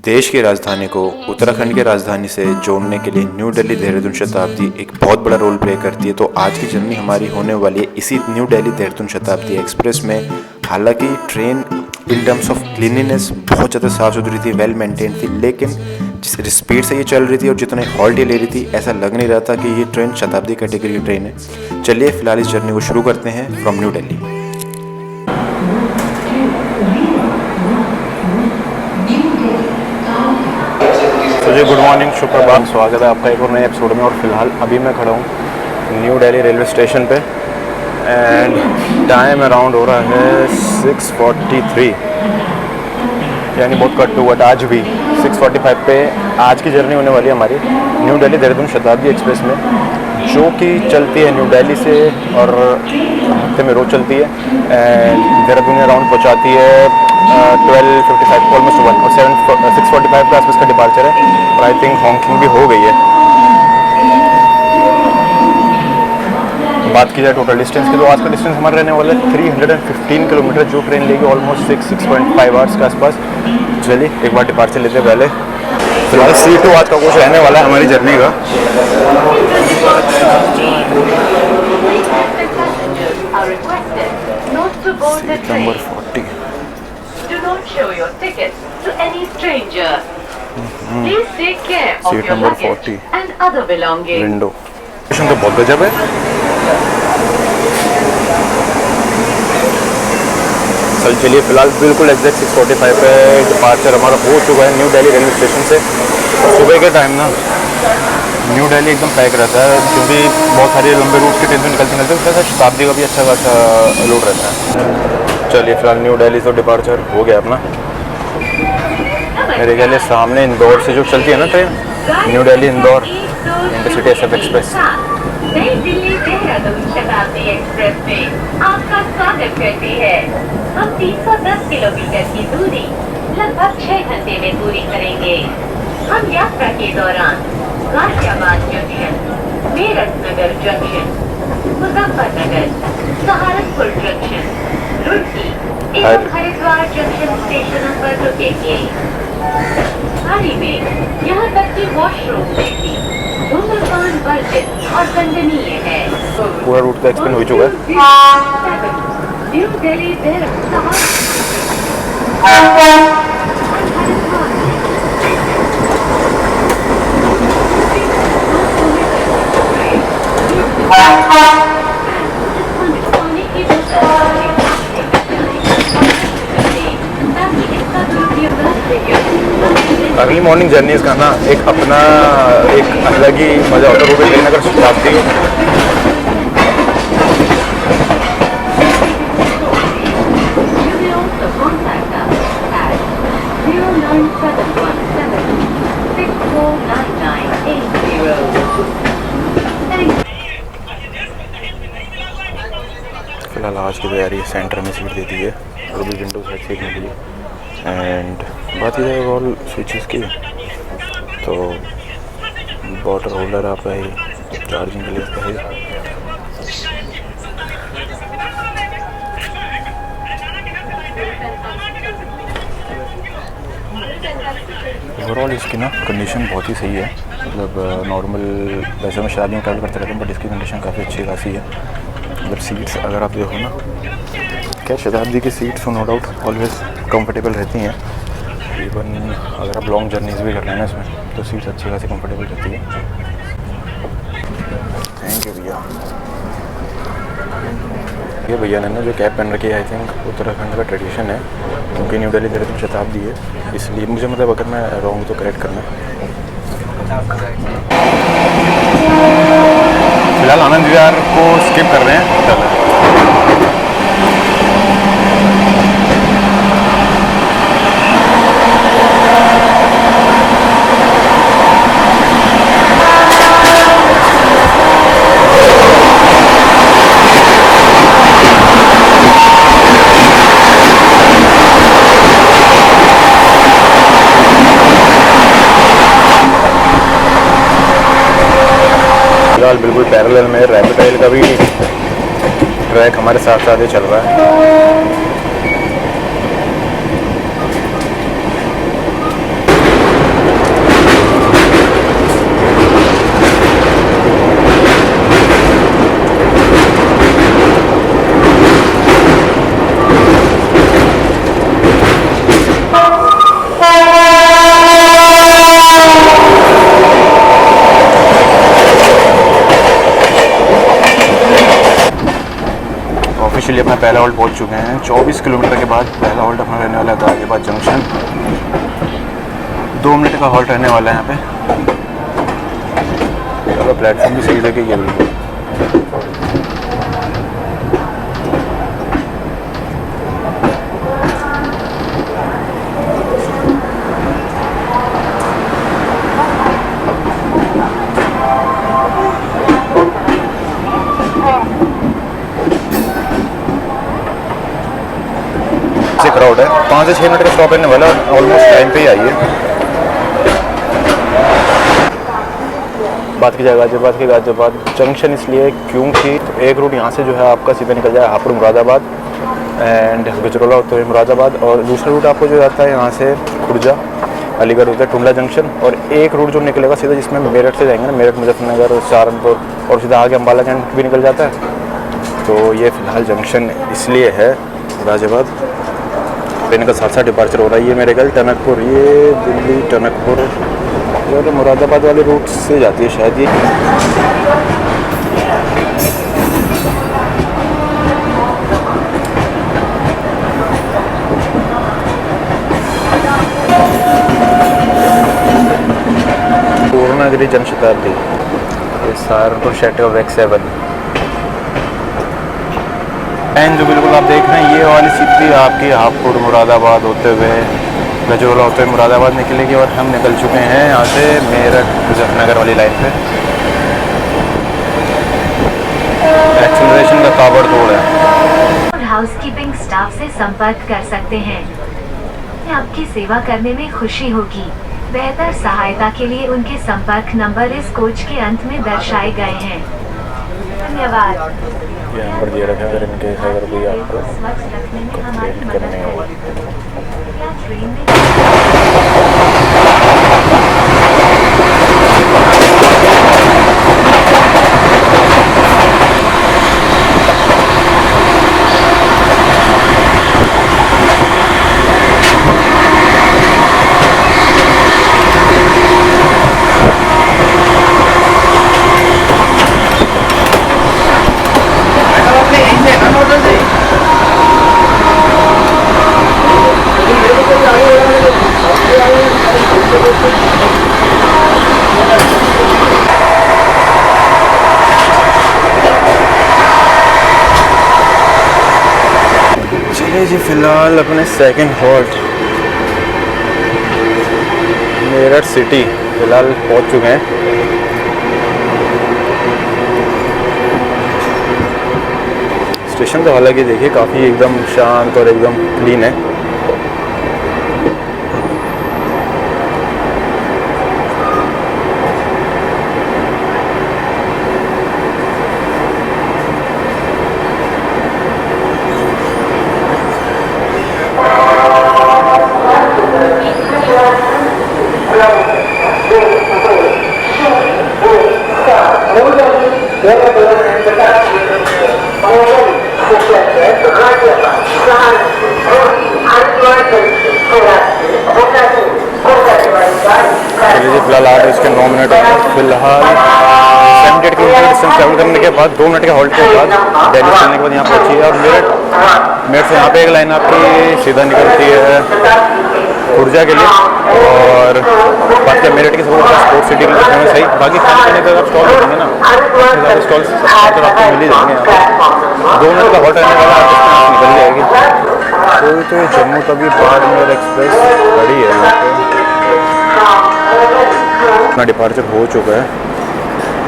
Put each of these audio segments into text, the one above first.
देश की राजधानी को उत्तराखंड की राजधानी से जोड़ने के लिए न्यू दिल्ली देहरादून शताब्दी एक बहुत बड़ा रोल प्ले करती है। तो आज की जर्नी हमारी होने वाली है इसी न्यू दिल्ली देहरादून शताब्दी एक्सप्रेस में। हालांकि train in terms of cleanliness बहुत ज़्यादा साफ़ सुथरी थी, वेल मेंटेन थी, लेकिन जिस स्पीड से ये चल रही थी और जितने हॉल्ट ये ले रही थी ऐसा लग नहीं रहा था कि ये ट्रेन शताब्दी कैटेगरी की ट्रेन है। चलिए फिलहाल इस जर्नी को शुरू करते हैं फ्रॉम न्यू दिल्ली। तो जी गुड मॉर्निंग, सुप्रभात, स्वागत है आपका एक और नए एपिसोड में। और फिलहाल अभी मैं खड़ा हूँ न्यू दिल्ली रेलवे स्टेशन पे एंड टाइम अराउंड हो रहा है 6:43, यानी बहुत कट टू कट। आज भी 6:45 पे आज की जर्नी होने वाली है हमारी न्यू दिल्ली देहरादून शताब्दी एक्सप्रेस में, जो कि चलती है न्यू दिल्ली से और हफ्ते में रोज चलती है एंड देहरादून अराउंड पहुँचाती है 12:55 ऑलमोस्ट 1 और 6:45 के आसपास का डिपार्चर है। और आई थिंक हॉन्किंग भी हो गई है। बात की जाए टोटल डिस्टेंस की तो आज का डिस्टेंस हमारा रहने वाला है 315 किलोमीटर, जो ट्रेन लेगी ऑलमोस्ट 6.5 आवर्स के आसपास। चलिए एक बार डिपार्चर लेते पहले। फिलहाल C2 आज का कुछ रहने वाला है हमारी जर्नी का। Seat number 40। Do not show your ticket to any stranger. Please take care of Seat your number luggage 40. and other belongings. Window station तो बहुत गजब है। चलिए फिलहाल बिल्कुल एग्जैक्ट 6:45 पे डिपार्चर हमारा हो चुका है न्यू दिल्ली रेलवे स्टेशन से। सुबह के टाइम ना न्यू दिल्ली एकदम पैक रहता है, क्योंकि बहुत सारे लंबे रूट के ट्रेन से निकलते हैं। शताब्दी का भी अच्छा खासा लोड रहता है। चलिए फिलहाल न्यू दिल्ली से डिपार्चर हो गया अपना। मेरे ख्याल सामने इंदौर से जो चलती है ना train, new Delhi Indore intercity SF express. नई दिल्ली देहरादून शताब्दी एक्सप्रेस में आपका स्वागत करती है। हम 310 किलोमीटर की दूरी लगभग 6 घंटे में पूरी करेंगे। हम यात्रा के दौरान गाजियाबाद जंक्शन, मेरठ नगर जंक्शन, मुजफ्फरनगर, सहारनपुर जंक्शन, रुड़की एवं हरिद्वार जंक्शन स्टेशनों पर रुकेंगे। हाल ही में यहाँ तक कि वॉशरूम में भी धूम्रपान वर्जित और दंडनीय है। पूरा रूट का एक्सप्लेन हो चुका है। New Delhi Dehradun early morning journeys का ना एक अपना एक अलग ही मज़ा होता है। वो भी ट्रेन अगर शताब्दी हो। फिलहाल आज की तैयारी सेंटर में सीट दे दी है और भी विंडो साइड सीट मिली है। एंड बात की जाए ओवरऑल स्विचेस की तो वाटर होल्डर आपका है, चार्जिंग के लिए इसका है। ओवरऑल इसकी ना कंडीशन बहुत ही सही है। मतलब नॉर्मल वैसे मैं शादी में ट्रैवल करते रहता हूँ, बट इसकी कंडीशन काफ़ी अच्छी खासी है। मतलब सीट्स अगर आप देखो ना, क्या शताब्दी की seats no doubt always comfortable रहती हैं। इवन अगर आप लॉन्ग जर्नीज भी कर रहे हैं ना इसमें, तो सीट्स अच्छी खासी कंफर्टेबल रहती है। थैंक यू भैया। ये भैया ने ना जो कैप पहन रखी है, आई थिंक उत्तराखंड का ट्रेडिशन है, क्योंकि न्यू दिल्ली देहरादून शताब्दी है, इसलिए मुझे मतलब अगर मैं रॉन्ग तो करेक्ट करना। फिलहाल आनंद विहार को स्किप कर रहे हैं। फिलहाल बिल्कुल पैरेलल में रैपिड रेल का भी ट्रैक हमारे साथ साथ ही चल रहा है। ऑफिशियली अपना पहला हॉल्ट पहुंच चुके हैं। 24 किलोमीटर के बाद पहला हॉल्ट अपना रहने वाला है गाजियाबाद जंक्शन। 2 मिनट का हॉल्ट रहने वाला है यहाँ पे। चलो प्लेटफॉर्म भी सही जगह है बिल्कुल। क्राउड है। 5 से 6 मिनट का स्टॉप रहने वाला, ऑलमोस्ट टाइम पे ही आई है। बात की जाए गाजियाबाद जंक्शन इसलिए क्योंकि एक रूट यहाँ से जो है आपका सीधे निकल जाए हापुड़ मुरादाबाद एंड गजरौला होते हुए मुरादाबाद, और दूसरा रूट आपको जो जाता है यहाँ से खुर्जा अलीगढ़ होता है टुंडला जंक्शन, और एक रूट जो निकलेगा सीधा जिसमें मेरठ से जाएंगे ना, मेरठ मुजफ्फरनगर सहारनपुर और सीधा आगे अम्बाला कैंट भी निकल जाता है। तो ये फ़िलहाल जंक्शन इसलिए है गाजियाबाद। ट्रेन का साथ डिपार्चर हो रहा है। ये मेरे ख्याल टनकपुर, ये दिल्ली टनकपुर जो तो मुरादाबाद वाले रूट से जाती है शायद ये। पूर्णागिरी जनशताब्दी, ये सहारनपुर शेटर वेक 7 लाइन जो बिल्कुल आप देख रहे हैं, ये वाली सीधी आपकी हापुड़ मुरादाबाद होते हुए गजरौला होते हुए मुरादाबाद निकलेगी, और हम निकल चुके हैं यहाँ से मेरठ मुजफ्फरनगर वाली लाइन पे। एक्सेलरेशन का ताबड़तोड़ है। हाउसकीपिंग स्टाफ से संपर्क कर सकते हैं। आपकी सेवा करने में खुशी होगी। बेहतर सहायता के लिए उनके संपर्क नंबर इस कोच के अंत में दर्शाए गए हैं। धन्यवाद। ये नंबर दिए रखे, अगर इनके अगर कोई आपको स्वच्छ रखने में हमारी कंप्लेंट मदद करनी हो। करें। क्या ट्रेन में जी फ़िलहाल अपने सेकंड हॉल्ट मेरठ सिटी फ़िलहाल पहुंच चुके हैं। स्टेशन तो हालांकि देखिए काफ़ी एकदम शांत और एकदम क्लीन है। चलिए फिलहाल 8:09 फिलहाल 78 किलोमीटर डिस्टेंस ट्रैवल करने के बाद 2 मिनट के हॉल्ट के बाद दिल्ली चलने के बाद यहाँ पहुँची है। और मेरठ से यहाँ पे एक लाइन आपकी सीधा निकलती है खुर्जा के लिए, और बाकी मेरठ की सबसे स्पोर्ट्स सिटी के लिए में सही। बाकी खाने पीने का अगर स्टॉल देखेंगे ना, ज़्यादा स्टॉल तो आपको मिल ही जाएंगे। यहाँ 2 मिनट का हॉल्ट रहने वाला निकल जाएगी। तो ये जम्मू तवी बाड़मेर एक्सप्रेस खड़ी है यहाँ पे। अपना डिपार्चर हो चुका है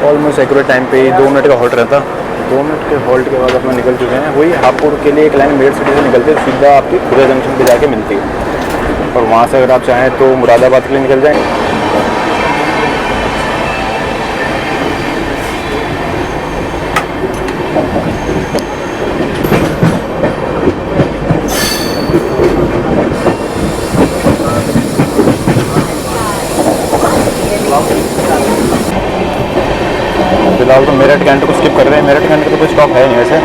ऑलमोस्ट एक्यूरेट टाइम पे ही। 2 मिनट का हॉल्ट रहता, 2 मिनट के हॉल्ट के बाद अपना निकल चुके हैं। वही हापुड़ के लिए एक लाइन मेरठ सिटी से निकलती है, सीधा आपकी खुर्जा जंक्शन पे जाके मिलती है, और वहाँ से अगर आप चाहें तो मुरादाबाद के लिए निकल जाएँ। फिलहाल तो मेरठ कैंट को स्किप कर रहे हैं। मेरठ कैंट का तो कोई स्टॉप है नहीं वैसे।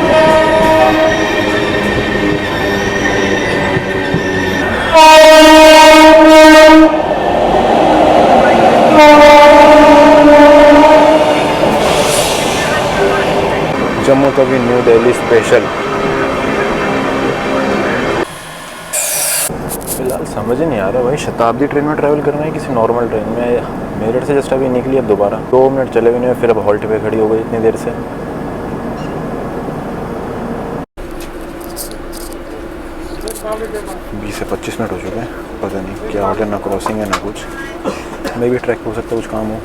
जम्मू तवी न्यू दिल्ली स्पेशल आ रहा भाई, शताब्दी ट्रेन में ट्रैवल करना है किसी नॉर्मल ट्रेन में। मेरठ से जस्ट अभी निकली अब दोबारा 2 मिनट चले भी नहीं, फिर अब हॉल्ट पे खड़ी हो गई इतनी देर से। बीस से 25 मिनट हो चुके हैं, पता नहीं क्या हो गया, ना क्रॉसिंग है ना कुछ। मे भी ट्रैक हो सकता है कुछ काम हो।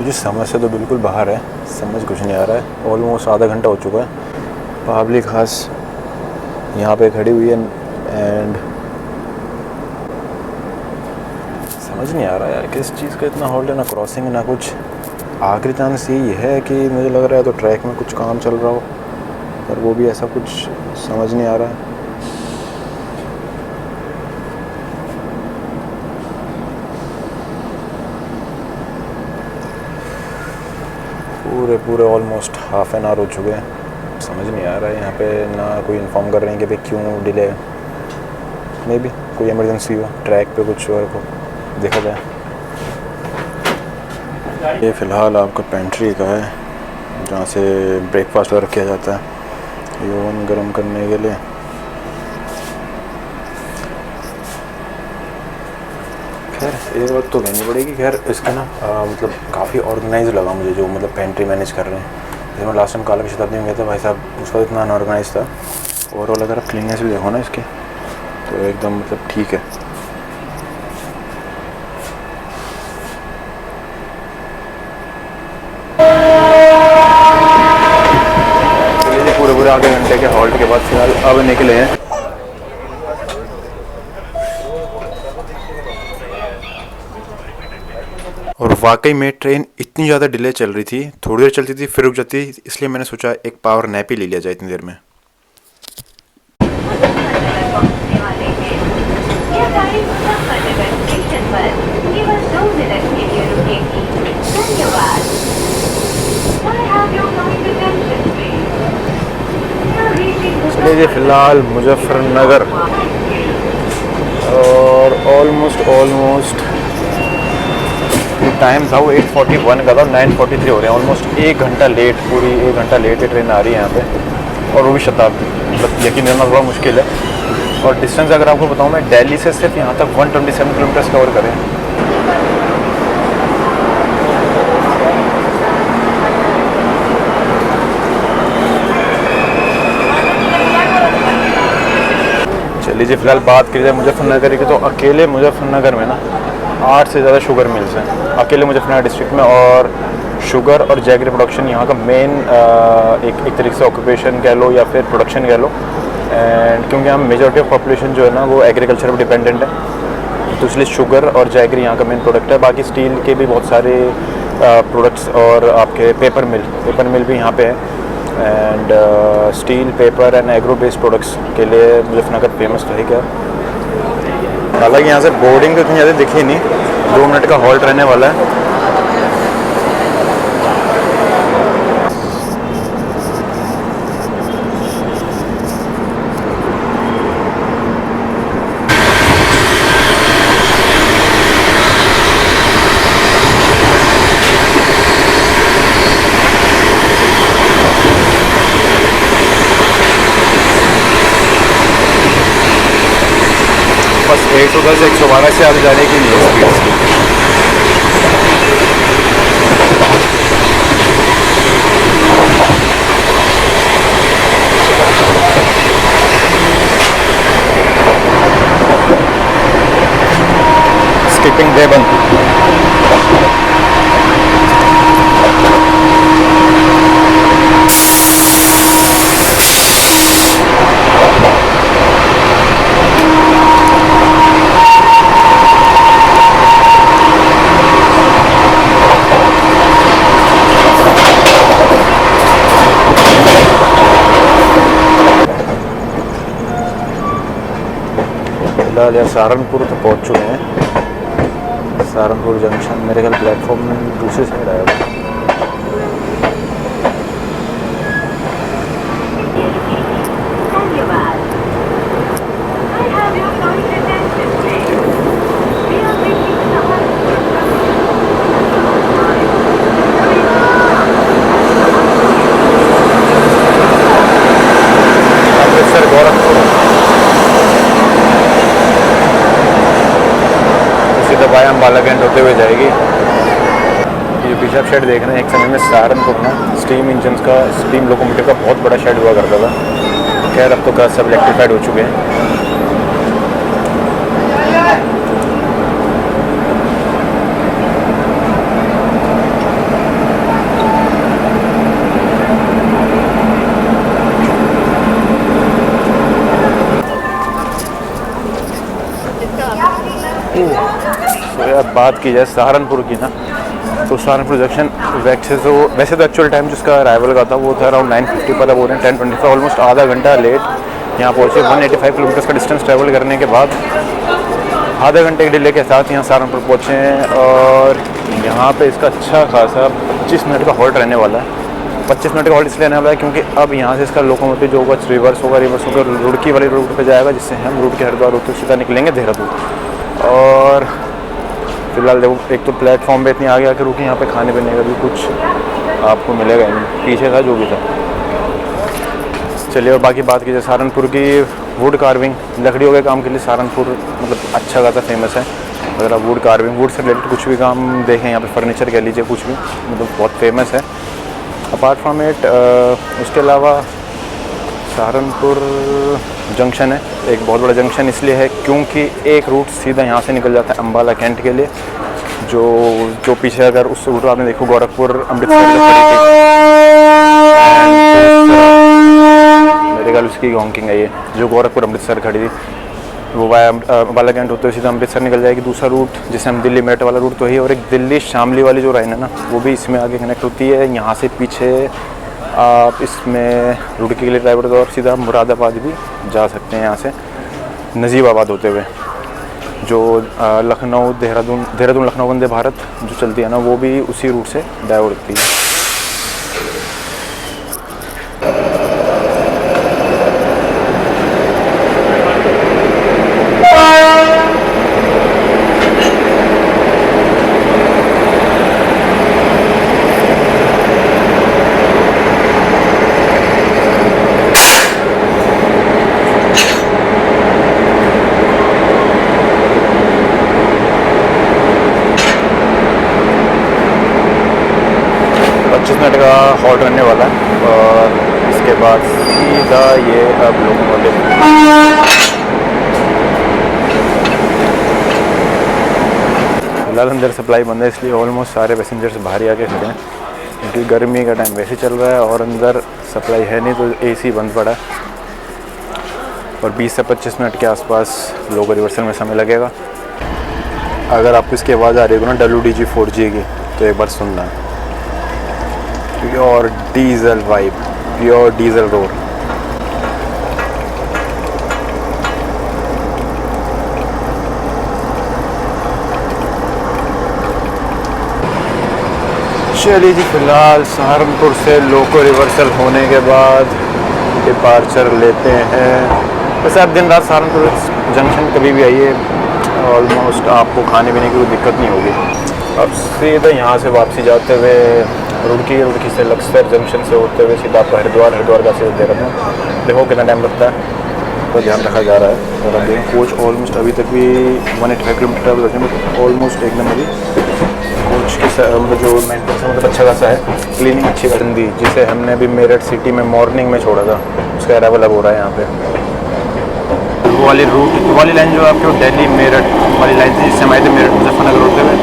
जी समझ से तो बिल्कुल बाहर है, समझ कुछ नहीं आ रहा है। ऑलमोस्ट आधा घंटा हो चुका है। पब्लिक खास यहाँ पे खड़ी हुई है एंड समझ नहीं आ रहा यार किस चीज़ का इतना हॉल्ट है, ना क्रॉसिंग है ना कुछ। आखिरी चांस यही है कि मुझे लग रहा है तो ट्रैक में कुछ काम चल रहा हो, पर वो भी ऐसा कुछ समझ नहीं आ रहा है। पूरे ऑलमोस्ट हाफ एन आवर हो चुके हैं। समझ नहीं आ रहा है यहाँ पे, ना कोई इन्फॉर्म कर रहे हैं कि भाई क्यों डिले है। मे बी कोई इमरजेंसी हो, ट्रैक पे कुछ वर्क हो, देखा जाए। ये फ़िलहाल आपका पेंट्री का है जहाँ से ब्रेकफास्ट वर्क किया जाता है, ये ओवन गर्म करने के लिए। खैर एक बात तो कहनी पड़ेगी, खैर इसका ना मतलब काफ़ी ऑर्गेनाइज लगा मुझे, जो मतलब पेंट्री मैनेज कर रहे हैं। जब मैं लास्ट टाइम काला की शताब्दी में गया था भाई साहब, उस वक्त इतना अनऑर्गेनाइज था। ओवरऑल अगर आप क्लीननेस भी देखो ना इसकी, तो एकदम मतलब ठीक है। पूरे आधे घंटे के हॉल्ट के बाद फिलहाल अब निकले हैं। और वाकई में ट्रेन इतनी ज़्यादा डिले चल रही थी, थोड़ी देर चलती थी फिर रुक जाती, इसलिए मैंने सोचा एक पावर नैप ही ले लिया जाए इतनी देर में। चलिए जी फिलहाल मुजफ्फरनगर, और ऑलमोस्ट टाइम था वो 8:41 का था, 9:43 हो रहे हैं। ऑलमोस्ट 1 घंटा लेट, पूरी 1 घंटा लेट ट्रेन आ रही है यहाँ पे, और वो भी शताब्दी। मतलब यकीन करना थोड़ा मुश्किल है। और डिस्टेंस अगर आपको बताऊँ मैं, दिल्ली से सिर्फ यहाँ तक 127 किलोमीटर्स कवर करें। चलिए जी फिलहाल बात की जाए मुजफ्फरनगर की, तो अकेले मुजफ्फरनगर में ना 8 से ज़्यादा शुगर मिल्स हैं अकेले मुजफ्फरनगर डिस्ट्रिक्ट में। और शुगर और जैगरी प्रोडक्शन यहाँ का मेन एक तरीके से ऑक्यूपेशन कह लो या फिर प्रोडक्शन कह लो। एंड क्योंकि यहाँ मेजॉरिटी ऑफ पॉपुलेशन जो है ना वो एग्रीकल्चर पर डिपेंडेंट है, तो इसलिए शुगर और जैगरी यहाँ का मेन प्रोडक्ट है। बाकी स्टील के भी बहुत सारे प्रोडक्ट्स, और आपके पेपर मिल भी यहाँ पे है। And steel, paper and agro based products के लिए मुजफ्फरनगर फेमस तो है क्या। हालांकि यहाँ से बोर्डिंग तो इतनी ज़्यादा दिखी नहीं, 2 मिनट का हॉल्ट रहने वाला है। बस 110 112 से आगे जाने की नहीं है स्पीड इसकी। स्किपिंग डे बंद। फिलहाल यार सहारनपुर तो पहुँच चुके हैं। सहारनपुर जंक्शन मेरे ख्याल प्लेटफॉर्म दूसरी साइड आएगा। गोरखपुर, सीधा वाया अम्बाला कैंट होते हुए जाएगी। ये पीछे आप शेड देख रहे हैं, एक समय में सहारनपुर में स्टीम इंजन का, स्टीम लोकोमोटिव का बहुत बड़ा शेड हुआ करता था। खैर अब तो कार सब इलेक्ट्रीफाइड हो चुके हैं। तो यार बात की जाए सहारनपुर की ना, तो सहारनपुर जंक्शन वैसे तो एक्चुअल टाइम जिसका अराइवल का था वो था अराउंड 9:50 पर, अब हो रहे हैं 10:25, ऑलमोस्ट आधा घंटा लेट यहाँ पहुँचे। 185 किलोमीटर का डिस्टेंस ट्रैवल करने के बाद आधे घंटे के डिले के साथ यहाँ सहारनपुर पहुँचे हैं। और यहाँ पे इसका अच्छा खासा 25 मिनट का हॉल्ट रहने वाला है। 25 मिनट का हॉल्ट इसलिए रहने वाला है क्योंकि अब यहाँ से इसका लोकोमोटिव जो होगा रिवर्स होकर रुड़की वाली रूट पे जाएगा, जिससे हम रूट के हरिद्वार होते सीधा निकलेंगे देहरादून। और फिलहाल देखो, एक तो प्लेटफॉर्म पे इतनी आगे आके रुके, यहाँ पे खाने पीने का भी कुछ आपको मिलेगा नहीं, पीछे था जो भी था। चलिए और बाकी बात कीजिए सहारनपुर की वुड कार्विंग, लकड़ियों के काम के लिए सहारनपुर मतलब अच्छा खासा फेमस है। अगर आप wood carving, would say related कुछ भी काम देखें यहाँ पे, फर्नीचर कह लीजिए, कुछ भी मतलब बहुत फेमस है। अपार्ट फ्रॉम इट उसके अलावा सहारनपुर जंक्शन है, एक बहुत बड़ा जंक्शन इसलिए है क्योंकि एक रूट सीधा यहाँ से निकल जाता है अम्बाला कैंट के लिए, जो पीछे अगर उस रूट आपने देखो गोरखपुर अमृतसर मेरे ख्याल उसकी हॉकिंग है, ये जो गोरखपुर अमृतसर खड़ी थी वो वाया अम्बाला कैंट होते हुए सीधा अमृतसर निकल जाएगी। दूसरा रूट जिसे हम दिल्ली मेरठ वाला रूट तो ही, और एक दिल्ली शामली वाली जो लाइन है ना वो भी इसमें आगे कनेक्ट होती है। यहाँ से पीछे आप इसमें रुड़की के लिए ड्राइवर तो और सीधा मुरादाबाद भी जा सकते हैं यहाँ से नजीबाबाद होते हुए। जो लखनऊ देहरादून लखनऊ वंदे भारत जो चलती है ना वो भी उसी रूट से डाइवर्ट होती है। मिनट का हॉल्ट रहने वाला है और इसके बाद सीधा ये अब लोकोमोटिव। फिलहाल अंदर सप्लाई बंद है इसलिए ऑलमोस्ट सारे पैसेंजर्स बाहर ही आके खड़े हैं क्योंकि गर्मी का टाइम वैसे चल रहा है और अंदर सप्लाई है नहीं, तो एसी बंद पड़ा है और 20 से 25 मिनट के आसपास लोगो रिवर्सल में समय लगेगा। अगर आपको इसकी आवाज़ आ रही होगी ना WDG 4G की तो एक बार सुनना। Pure diesel vibe, pure diesel road. चलिए जी, फिलहाल सहारनपुर से लोको रिवर्सल होने के बाद डिपार्चर लेते हैं। वैसे आप दिन रात सहारनपुर जंक्शन कभी भी आइए, ऑलमोस्ट आपको खाने पीने की कोई दिक्कत नहीं होगी। अब सीधा यहाँ से वापसी जाते हुए रुड़की से लक्सर जंक्शन से होते हुए सीधा आपका हरिद्वार का सीधा देहरादून। देखो कितना टाइम लगता है तो ध्यान रखा जा रहा है। और अब देखो कोच ऑलमोस्ट अभी तक भी 185 किलोमीटर ट्रैवल करने में ऑलमोस्ट एक नंबर ही कोच के मतलब जो मेंटेनेंस मतलब अच्छा खासा है, क्लीनिंग अच्छी कर दी, जिसे हमने अभी मेरठ सिटी में मॉर्निंग में छोड़ा था, उसका अराइवल अब हो रहा है यहाँ पे। वो वाली लाइन जो आपको दिल्ली मेरठ वाली लाइन थी जिससे हमारे मेरठ मुजफ्फरनगर होते हुए,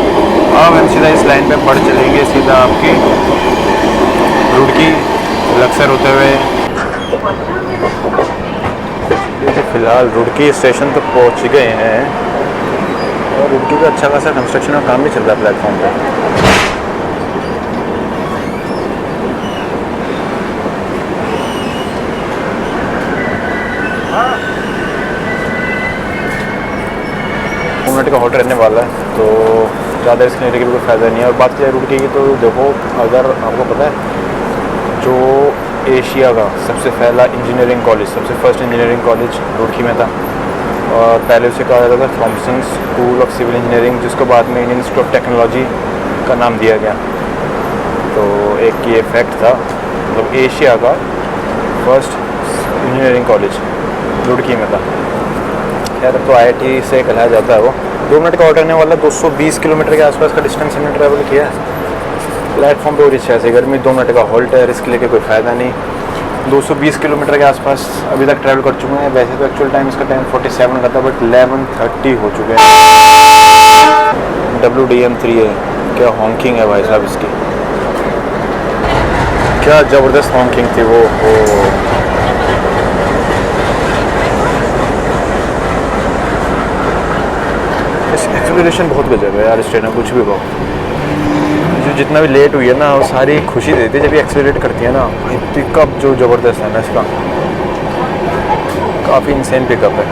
अब हम सीधा इस लाइन पे बढ़ चलेंगे सीधा आपकी रुड़की लक्सर होते हुए। फिलहाल रुड़की स्टेशन तो पहुंच गए हैं और रुड़की का अच्छा खासा कंस्ट्रक्शन का काम भी चल रहा है प्लेटफॉर्म पे। मिनट का हॉल्ट रहने वाला है तो ज़्यादा रिस्क लेने का भी कोई फ़ायदा नहीं है। और बात की जाए रुड़की की तो देखो, अगर आपको पता है जो एशिया का सबसे पहला इंजीनियरिंग कॉलेज, सबसे फर्स्ट इंजीनियरिंग कॉलेज रुड़की में था और पहले उसे कहा जाता था Thomson school of civil engineering, जिसको बाद में इंडियन इंस्टीट्यूट ऑफ टेक्नोलॉजी का नाम दिया गया। तो एक ये फैक्ट था, मतलब एशिया का फर्स्ट इंजीनियरिंग कॉलेज रुड़की में था। खैर तो IIT से कहलाया जाता है वो। 2 मिनट का और रहने वाला, 220 किलोमीटर के आसपास का डिस्टेंस हमने ट्रैवल किया है। प्लेटफॉर्म पे और इच्छा ऐसी गर्मी, 2 मिनट का हॉल्ट है, रिस्क लेके कोई फ़ायदा नहीं। 220 किलोमीटर के आसपास अभी तक ट्रैवल कर चुके हैं। वैसे तो एक्चुअल टाइम इसका 10:47 का था, बट 11:30 हो चुके हैं। WDM3 है, क्या हॉन्किंग है भाई साहब इसकी, क्या ज़बरदस्त हॉन्किंग थी वो। एक्सेलरेशन बहुत गजब है यार इस ट्रेन में, कुछ भी कहो। जो जितना भी लेट हुई है ना, वो सारी खुशी देती है जब ये एक्सेलरेट करती है ना। भाई पिकअप जो ज़बरदस्त है ना इसका, काफ़ी इंसेन पिकअप है।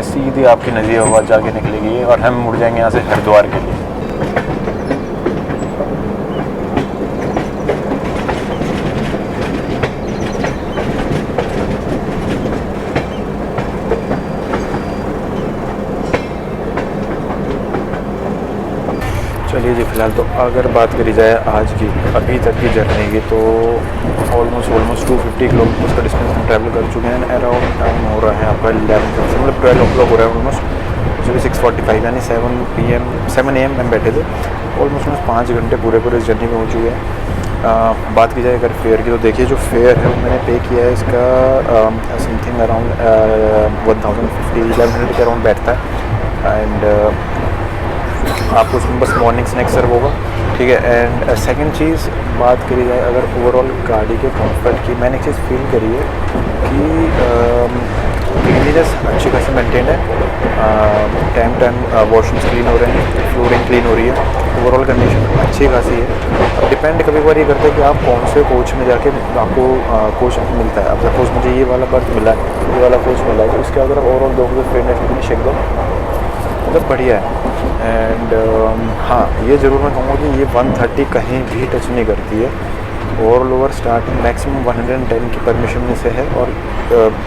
सीधी आपकी नज़ीराबाद जाके निकलेगी और हम मुड़ जाएंगे यहाँ से हरिद्वार के लिए। चलिए जी, फ़िलहाल तो अगर बात करी जाए आज की अभी तक की जर्नी की, तो ऑलमोस्ट 250 किलोमीटर का डिस्टेंस हम ट्रैवल कर चुके हैं। अराउंड टाइम हो रहा है आपका 11 मतलब 12 o'clock हो रहा है ऑलमोस्ट। सुबह 6:45 यानी 7 AM हम बैठे थे। ऑलमोस्ट 5 घंटे पूरे इस जर्नी में हो चुके हैं। बात की जाए अगर फेयर की, तो देखिए जो फेयर है वो मैंने पे किया है इसका समथिंग अराउंड 1100 के अराउंड बैठता है। एंड आपको उसमें बस मॉर्निंग स्नैक्स सर्व होगा, ठीक है। एंड सेकंड चीज़ बात करी जाए अगर ओवरऑल गाड़ी के कंफर्ट की, मैंने एक चीज़ फील करी है कि क्लीनिनेस अच्छी खासी मेंटेन है। टाइम वॉशरूम्स क्लीन हो रहे हैं, फ्लोरिंग क्लीन हो रही है, ओवरऑल कंडीशन अच्छी खासी है। अब डिपेंड कभी बार ये करता है कि आप कौन से कोच में जाके आपको कोच मिलता है। अब सपोज मुझे ये वाला बर्थ मिला है, ये वाला कोच मिला है, तो उसके अगर ओवरऑल दोगे फिटनेस एकदम मतलब बढ़िया है। एंड हाँ, ये ज़रूर मैं कहूँगा कि ये 130 कहीं भी टच नहीं करती है। ओवर स्टार्टिंग मैक्सिमम 110 की परमिशन में से है। और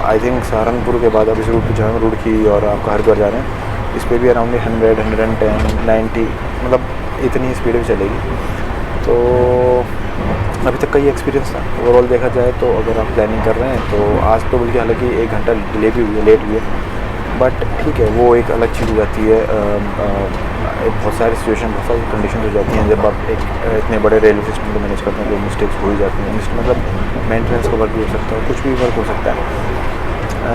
आई थिंक सहारनपुर के बाद अब इस रूट पर जहाँ रुड़की और आपका हरिद्वार जा रहे हैं, इस पर भी अराउंड 100, 110, 90 मतलब इतनी स्पीड में चलेगी। तो अभी तक का ये एक्सपीरियंस था ओवरऑल देखा जाए तो। अगर आप प्लानिंग कर रहे हैं तो आज तो बल्कि हालांकि 1 घंटा डिले भी हुई है, लेट हुई है, बट ठीक है, वो एक अलग चीज़ हो जाती है। बहुत सारी सिचुएशन, बहुत सारी कंडीशन हो जाती हैं जब आप एक इतने बड़े रेलवे सिस्टम को मैनेज करते हैं, जो मिस्टेक्स हो ही जाती हैं। मतलब मेंटेनेंस का वर्क भी हो सकता है, कुछ भी वर्क हो सकता है।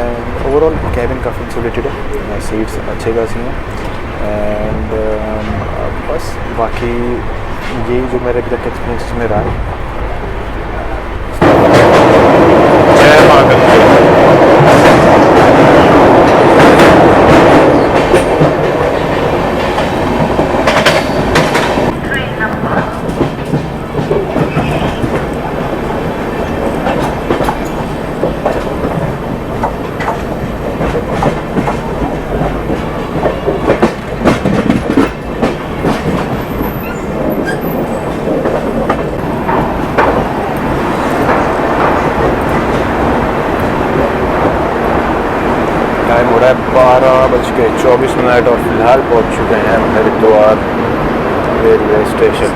एंड ओवरऑल कैबिन काफ़ी इंसुलेटेड है, सीट्स अच्छे खासी हैं। एंड बस बाकी यही जो मेरे अभी तक एक्सपीरियंस में रहा है। जय मां गंगा। टाइम हो रहा है 12:24 और फिलहाल पहुंच चुके हैं हरिद्वार रेलवे स्टेशन।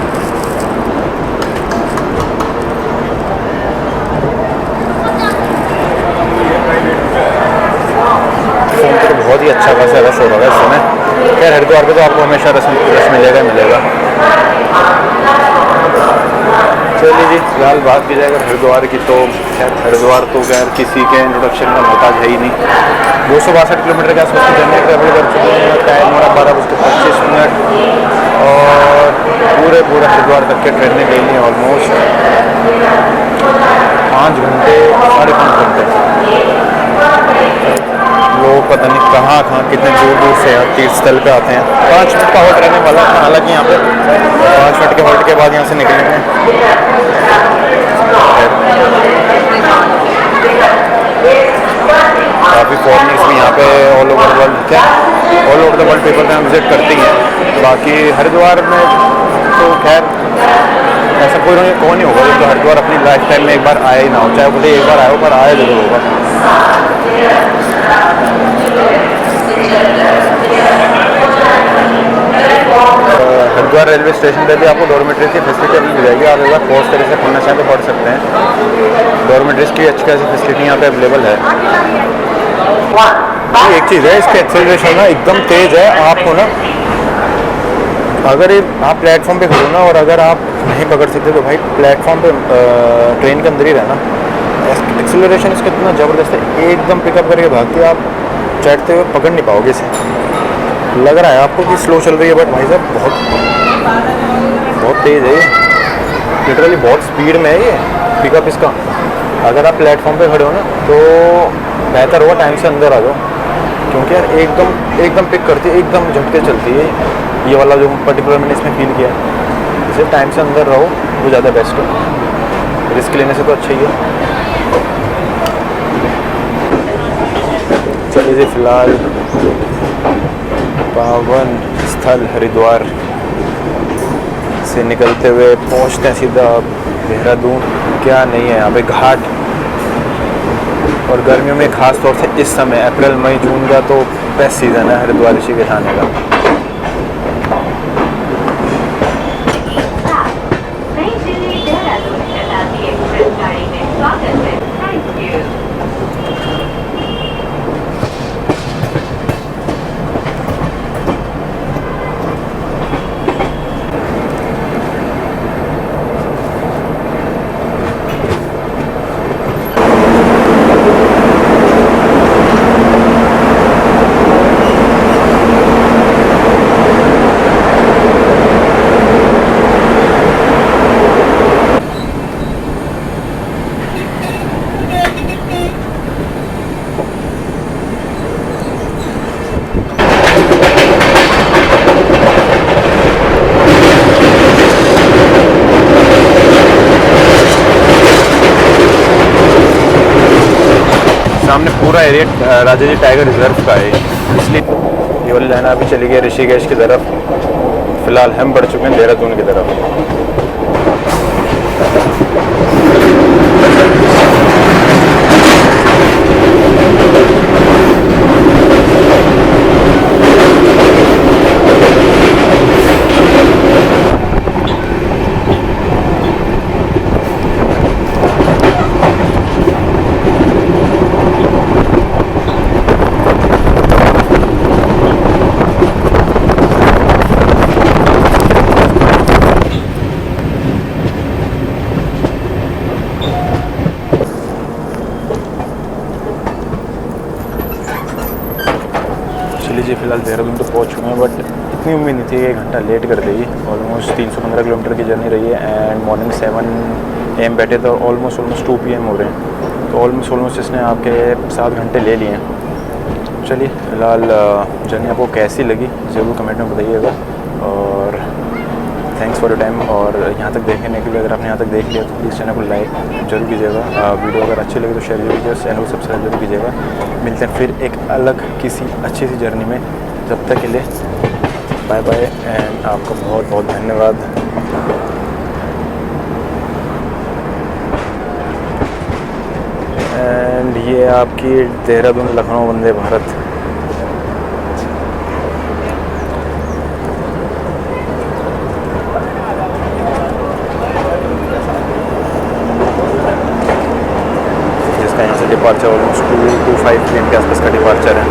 फोन पर तो बहुत ही अच्छा खासा रश हो रहा है इस समय। खैर हरिद्वार पे तो आपको हमेशा रश मिलेगा। चलिए जी, फिलहाल बात की जाए अगर हरिद्वार की, तो खैर हरिद्वार तो खैर किसी के इंट्रोडक्शन का मोहताज है ही नहीं। 262 किलोमीटर के आसपास की जर्नी ट्रैवल कर चुके हैं। टाइम हो रहा 12:25 और पूरे हरिद्वार तक के ट्रेनें गई हैं ऑलमोस्ट 5 घंटे, 5.5 घंटे। लोग पता नहीं कहाँ कितने दूर से तीर्थ स्थल पे आते हैं। 5 मिनट का हॉल्ट रहने वाला था, हालांकि यहाँ पे 5 मिनट के हॉल्ट के बाद यहाँ से निकलेंगे। काफ़ी फॉरेनर्स भी यहाँ पे ऑल ओवर वर्ल्ड थे। All over the world people यहाँ विजिट करती हैं। बाकी हरिद्वार में तो खैर ऐसा कोई कौन नहीं होगा जो हरिद्वार अपनी लाइफ टाइम में एक बार आया ही ना हो, चाहे बोले एक बार आया हो, पर आया जरूर होगा। हरिद्वार रेलवे स्टेशन पे भी आपको डॉर्मेट्री की फैसिलिटी मिल जाएगी। आप एक बार पहुँच तरह से पढ़ना चाहें तो पढ़ सकते हैं। डॉर्मेट्रीज की अच्छी खासी फैसिलिटी यहाँ पे अवेलेबल है। एक चीज़ है, इसका एक्सेलरेशन ना एकदम तेज़ है। आपको ना अगर ये आप प्लेटफॉर्म पे खड़ो ना और अगर आप नहीं पकड़ सकते तो भाई प्लेटफॉर्म पे ट्रेन के अंदर ही रहना। एक्सेलरेशन इसका इतना ज़बरदस्त है, एकदम पिकअप करके भागती है, आप चढ़ते हुए पकड़ नहीं पाओगे इसे। लग रहा है आपको कि स्लो चल रही है, बट भाई साहब बहुत तेज़ है ये, लिटरली बहुत स्पीड में है ये पिकअप इसका। अगर आप प्लेटफॉर्म पे खड़े हो ना तो बेहतर होगा टाइम से अंदर आ जाओ, क्योंकि यार एकदम पिक करती है, एकदम झटके चलती है। ये वाला जो पर्टिकुलर मैंने इसमें फील किया है, इसे टाइम से अंदर रहो वो ज़्यादा बेस्ट है। रिस्क लेने से तो अच्छा ही है। चलिए जी, फिलहाल पावन स्थल हरिद्वार से निकलते हुए पहुंचते हैं सीधा देहरादून। क्या नहीं है यहाँ पे घाट, और गर्मियों में ख़ास तौर से इस समय अप्रैल मई जून का तो बेस्ट सीज़न है हरिद्वार ऋषिकेश आने का। नई दिल्ली देहरादून शताब्दी एक्सप्रेस गाड़ी में स्वागत है। Thank you. सामने पूरा एरिया राजा जी टाइगर रिजर्व का है, इसलिए ये वाली लाइन अभी चली गई ऋषिकेश की तरफ। फिलहाल हम बढ़ चुके हैं देहरादून की तरफ। लीजिए, फिलहाल देहरादून तो पहुंच चुके हैं, बट इतनी उम्मीद नहीं थी कि 1 घंटा लेट कर देगी। ऑलमोस्ट 315 किलोमीटर की जर्नी रही है एंड मॉर्निंग 7 AM बैठे तो ऑलमोस्ट 2 PM हो रहे हैं, तो ऑलमोस्ट इसने आपके 7 घंटे ले लिए हैं। चलिए, फिलहाल जर्नी आपको कैसी लगी ज़रूर कमेंट में बताइएगा, और थैंक्स फॉर योर टाइम। और यहाँ तक देखने के लिए, अगर आपने यहाँ तक देख लिया तो प्लीज़ चैनल को लाइक जरूर कीजिएगा। वीडियो अगर अच्छी लगे तो शेयर जरूर कीजिएगा, चैनल को सब्सक्राइब जरूर कीजिएगा। मिलते हैं फिर एक अलग किसी अच्छी सी जर्नी में, तब तक के लिए बाय बाय एंड आपका बहुत बहुत धन्यवाद। एंड ये आपकी देहरादून लखनऊ वंदे भारत। जिसका यहाँ से डिपार्चर ऑलमोस्ट 2 to 5 PM के आसपास का डिपार्चर है।